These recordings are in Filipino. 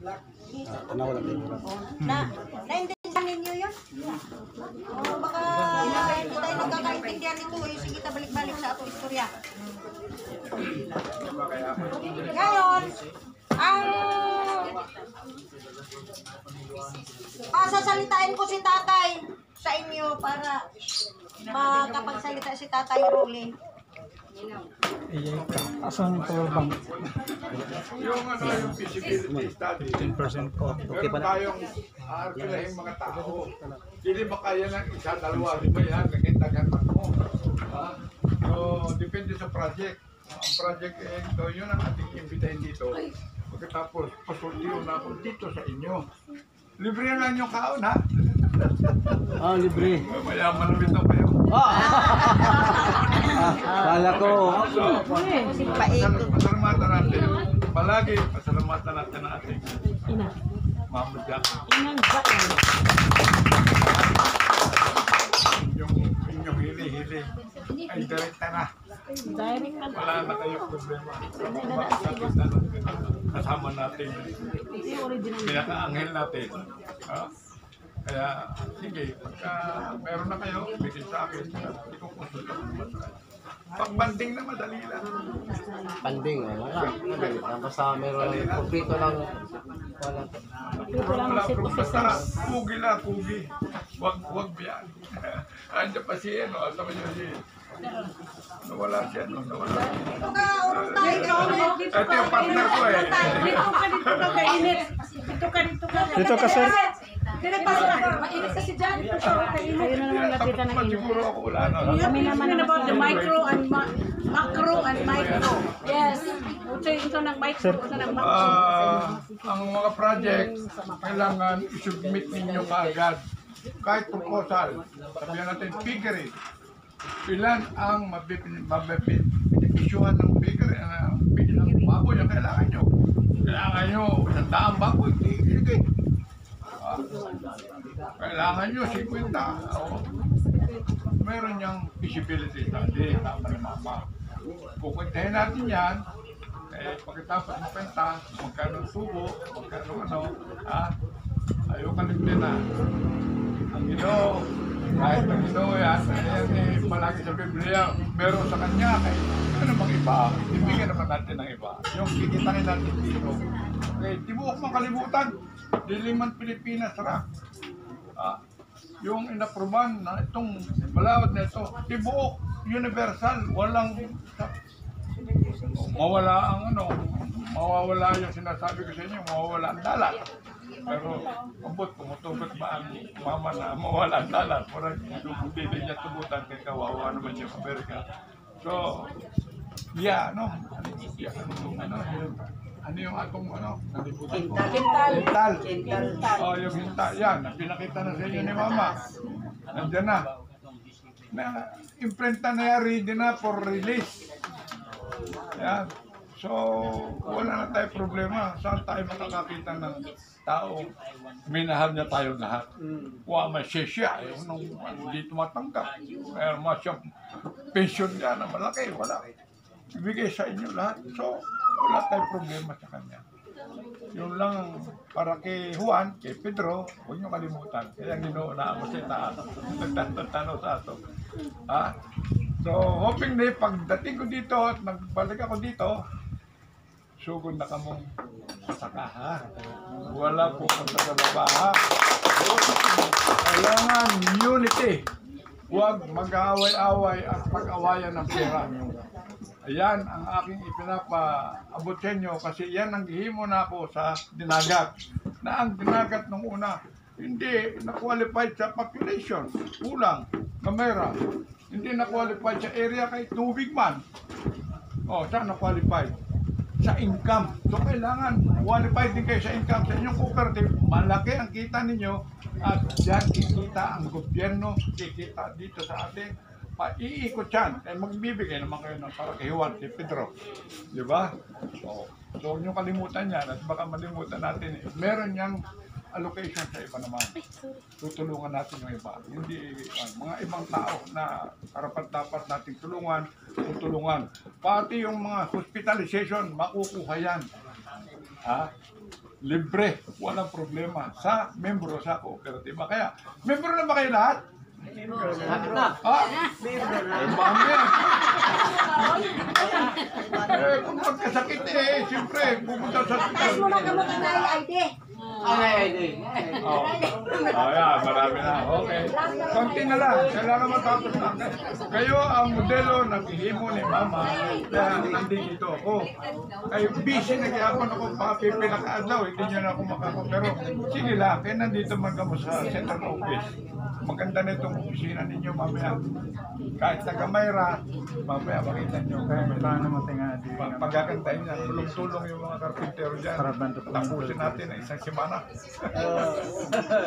Tanaw lang din. Naintindihan ninyo yun? Baka hindi tayo nagkakaintindihan nito. Sige, kita balik-balik sa atong istorya. Ngayon, sasalitain ko si tatay sa inyo para makapagsalita si tatay Rolly. Asan power bank? Yung yung feasibility study, 10% po. Okay pa na. tayong arkilahin mga tao. Hindi ba kaya ng isa, dalawa, di ba yan? Nakitagan mo. So, depende sa project. Ang project ito, yun ang ating imbitahin dito. Pagkatapos, pasultiyo na ako dito sa inyo. Libre na yung kaon, ha? Libre. Mayaman namin na kayo. Kala ko. Pasalamatan natin. Palagi, pasalamatan natin ang ating Mama Jack. Inyong hili-hili ay direkta na. Wala na kayong problema. Kasama natin. Pinaka-anghel natin. Kaya, sige, pagka meron na kayo, bigay sa akin. Hindi ko konsulta kung masakit. Pag-banding na madali lang. Banding, wala. Basta meron kumplito lang. Wala basta pugi lang, pugi. Wag biyan. Andiyan pa si sabi niyo si nawala siya, nawala. Dito ka, urong tayo. Ito yung partner ko eh. Dito ka kainit. Dito ka, sir. Dito pa sa mainit kasi dyan. Ito siya kainit. Ayun na naman lapitan ng init. Siguro ako wala na. Kami naman about the micro and macro and micro. Yes. Ito ng micro, ito ng macro. Ang mga project, kailangan i-submit ninyo kaagad. Kahit proposal, sabihan natin figure. Ilan ang mabibinipisyuhan ng figure, ng baboy ang kailangan nyo. Kailangan nyo, 100 baboy, hindi. Kailangan nyo, 50. Meron niyang feasibility study, tama ni Mama. Pupuntahin natin yan, pagkatapos ng penta, magkano tubo, magkano ayaw kalimtin na. Ang Ginoo, kahit ang Ginoo yan, palagi sa Biblia, meron sa kanya, kahit ano bang iba, ibigyan naman natin ng iba. Yung kikitain natin dito. Okay, di mo ako makalimutan, Diliman Pilipinas Rock. Yung inapruban na itong balawad na ito, tibuok, universal, walang mawala ang mawawala yung sinasabi ko sa inyo, mawawala ang dalat. Pero tumutugot ba ang mama na mawala ang dalat? Hindi niya tubutan kay kawawa naman yung Amerika. So, yeah, ano yung atong nalibutan ko? Hintal. Yung hintal, yan, pinakita na sa inyo ni Mama. Nandiyan na. Imprenta na yan, ready na for release. Yan. So, wala na tayo problema. Saan tayo makakakita ng tao? Minahal niya tayo lahat. Kuha masya hindi tumatanggap. Meron masya pension niya na malaki. Wala. Ibigay sa inyo lahat. So, wala tayong problema sa kanya. Yun lang para kay Juan, kay Pedro, huwag niyo kalimutan. Kaya ginoona ako sa taas. Nagtatanong sa ato. So, hoping na pagdating ko dito at nagbalik ako dito, sugod na kamong pasaka, ha? Wala po punta sa baba, ha? Kailangan unity. Huwag mag-aaway-away at pag-awayan ng pera niyo. Ayan ang aking ipinapaabot sa inyo kasi yan ang gihimo na ako sa dinagat. Na ang dinagat nung una, hindi na-qualified sa population. Kulang, kamera. Hindi na-qualified sa area kahit tubig man. Saan na-qualified? Sa income. So kailangan qualified din kayo sa income. Sa inyong cooperative, malaki ang kita ninyo at yan kikita ang gobyerno, kikita dito sa atin. Iikot yan. Magbibigay naman kayo ng para kay Juan, kay Pedro. Di ba? So huwag nyo kalimutan yan at baka malimutan natin. Meron yang allocation sa iba naman. Tutulungan natin yung iba. Hindi mga ibang tao na karapat-dapat nating tulungan. Pati yung mga hospitalization, makukuha yan. libre, walang problema sa membro sa kooperatiba. Kaya, membro na ba kayo lahat? Mami. Kung magkasakit siyempre, pupunta sa Tapos mo magamot ang ID. Oh, yeah, marami na. Okay. Konti na lang. Kailangan matapos na. Kayo ang modelo ng hihimo ni Mama. Kaya nandito ako. Kayo busy nagyapon ako papipinakaadlaw. Hindi nyo na ako makakapero. Sige lang. Kaya nandito man kamo sa central office. Maganda na itong opisina ninyo mamaya. Kahit taga-Mayra, mamaya makita nyo. Kaya may plano mo tinga. Pagkakantayin niya, tulong-tulong yung mga karpintero dyan. Tapusin natin na isang semana.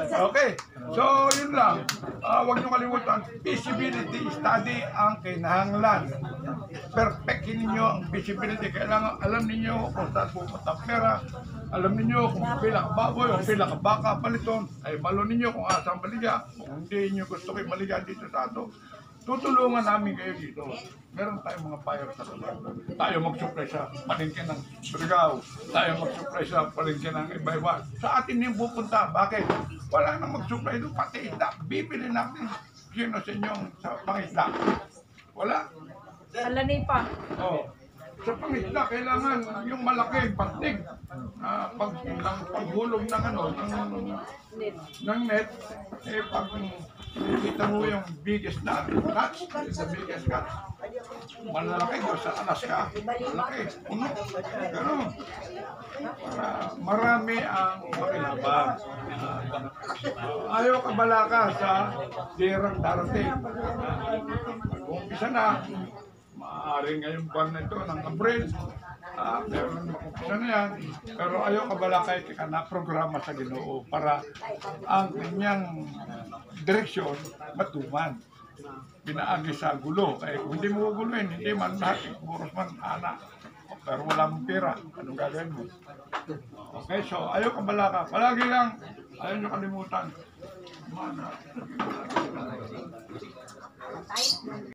Okay. So, yun lang. Huwag nyo kalimutan. Visibility study ang kinahanglan. Perfectin ninyo ang visibility. Kailangan alam ninyo kung saan pupunta ang pera. Alam ninyo kung pila ka baboy o pila ka baka paliton. Ay malo ninyo kung asang baliga. Kung hindi nyo gusto kayo baliga dito sa ato. Tutulungan namin kayo dito. Meron tayong mga buyer sa lugar. Tayo mag-supply sa palengke ng Surigao. Tayo mag-supply sa palengke ng iba-iba. Sa atin yung pupunta. Bakit? Wala nang mag-supply doon. Pati isda. Bibili natin. Sino sa inyong sa pangisda? Wala. Alani pa. Oh. Sa pangisda, kailangan yung malaki, pastig. Paghulog ng ng net, pag kita mo yung biggest na catch, the biggest catch, malalaki ko sa Alaska, malaki, puno, gano'n. Marami ang makinabang. Ayaw kabalaka sa dirang darating. Kung isa na, maaaring ngayong buwan na ito ng Abril, pero makumpisa na yan. Pero ayaw kabalakay ka na programa sa Ginoo para ang kanyang direksyon matuman. Pinaagi sa gulo. Kaya kung hindi mo guluhin, hindi man lahat, buros man anak. Pero wala mong pera, anong gagawin mo? Okay, so ayaw kabalaka. Palagi lang, ayaw nyo kalimutan.